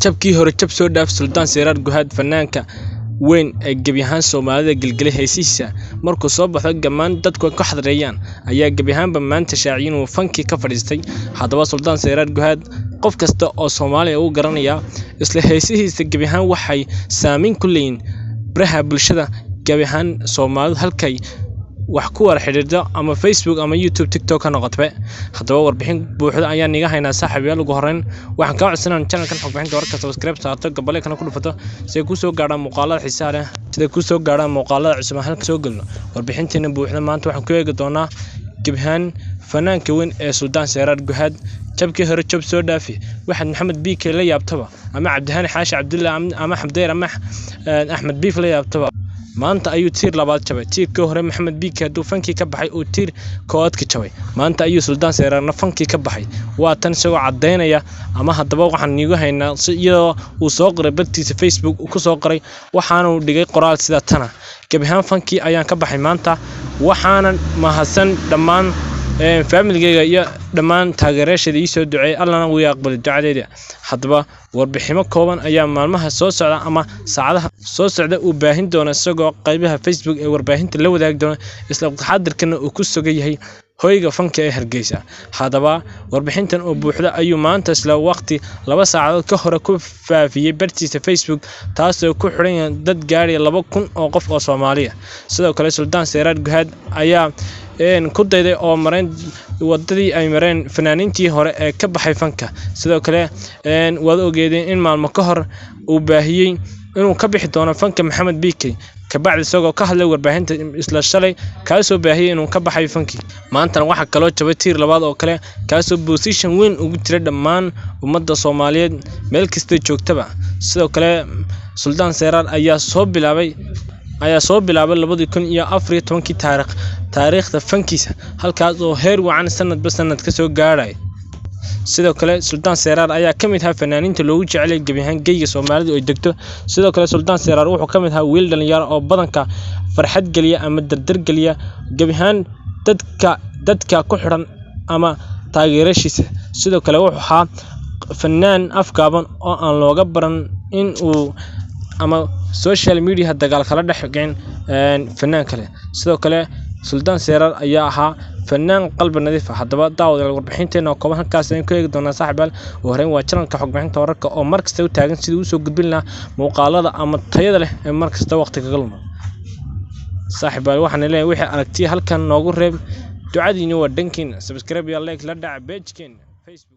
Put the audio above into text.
jabkii hore jab soo dhaaf Suldaan Seyraar Guhaad fanaanka weyn ee gebi ahaan Soomaalida gilgilay heesiisa markuu soo baxo gamaan dadku ka xadreeyaan ayaa gebi ahaanba maanta shaaciyeen uu fankii ka fadhiistay haddaba Suldaan Seyraar Guhaad qof kasta oo Soomaaliya uu garanaya isla heesihiisa gebi ahaan waxay saameyn ku leeyihiin baraha bulshada gebi ahaan Soomaalida halkay wax ku war xiriirda ama Facebook ama YouTube TikTok ka noqotay haddaba warbixin buuxda ayaan niga haynaa saaxiibayaal ugu horeyn waxaan ka codsanaa channel-kan xogbixinta wararka subscribe saarto gabale kana ku dhufato si ku soo gaaraan muuqaalada xiisaha leh sida ku soo gaaraan muuqaalada cusub halka soo galno warbixinteena buuxda maanta waxaan ku eegi doonaa gibhan fanaanka weyn ee Suldaan Seyraar Guhaad jabkii hore jab soo dhaafi waxaan Maxamed BK la yaabtaba ama Cabdihani Xaashi Cabdulla ama Xamdeer ama Axmed Biif la yaabtaba maanta ayuu tiir labaad jabay tiirkii hore Maxamed BK haduu fankii ka baxay oo tiir kood ka jabay maanta ayuu Suldaan Seyraarna fankii ka baxay waa tan isagoo cadeynaya ama haddaba waxaan nigu haynaa iyadoo uu soo qoray bartiisa Facebook ku soo qoray waxaana uu dhigay qoraal sida tana gabihaan fankii ayaan ka baxay maanta waxaana mahadsan dhammaan family-gayga iyo dhammaan taageerayaashada soo duceeyay Allahna wuu aqbalay ducadeeda haddaba warbiximo kooban ayaa maalmaha soo socda ama saacadaha soo socda uu baahin doona isagoo qaybaha Facebook ee warbaahinta la wadaag doona isla xadirkana uu ku sugay yahay hoyga fanka ee Hargeysa haddaba warbixintan oo buuxda ayuu maanta isla waqti 2 saacadood ka hor ku faafiyay bartiisa Facebook taasoo ku xiran dad gaaraya 2,000 oo qof oo Soomaaliya sidoo kale Suldaan Seyraar Guhaad ayaa ku dayday oo mareen wadadii ay mareen fanaaniintii hore ee ka baxay fanka sidoo kale wada ogeedeen in maalmo ka hor uu baahiyay inuu ka bixi doono fanka Maxamed BK ka bacdi isagoo ka hadlay warbaahinta isla shalay kaasoo baahiyay inuu ka baxay fankii maanta waxa kale oo jabay tiir labaad oo kale kaasoo position weyn ugu jira dhammaan ummadda Soomaaliyeed meel kasta joogtaba sidoo kale Suldaan Seyraar ayaa soo bilaabay 2014 taariikhda fankiisa halkaas oo heer wacan sanadba sanad ka soo gaaray sidoo kale Suldaan Seyraar ayaa kamid ah fanaaniinta loogu jecel yahay gabihaan geyga Soomaalidu ay degto sidoo kale Suldaan Seyraar wuxuu kamid ahaa wiil dhalinyaro oo badanka farxad galiya ama dardar galiya gabihaan dadka ku xiran ama taageerashiisa sidoo kale wuxuu ahaa fanaan afgaaban oo aan looga baran in uu ama social media dagaal kala dhaxgeen fanaan kale sidoo kale Suldaan Seyraar ayaa ahaa fanaan qalbi nadiif ah haddaba daawada warbixinteena oo kooban halkaas ayaan ku eegi doonaa saaxiibayaal oo horeen waa channel-ka xogbixinta wararka oo markasta u taagan sidii uu soo gudbin lahaa muuqaalada ama tayada leh ee markasta waqti ka galmo saaxiibayaal waxaan leeyahay wixii aragtiya halkan noogu reeb ducadiina waa dhankiina subscribe iyo like la dhaca page-keena Facebook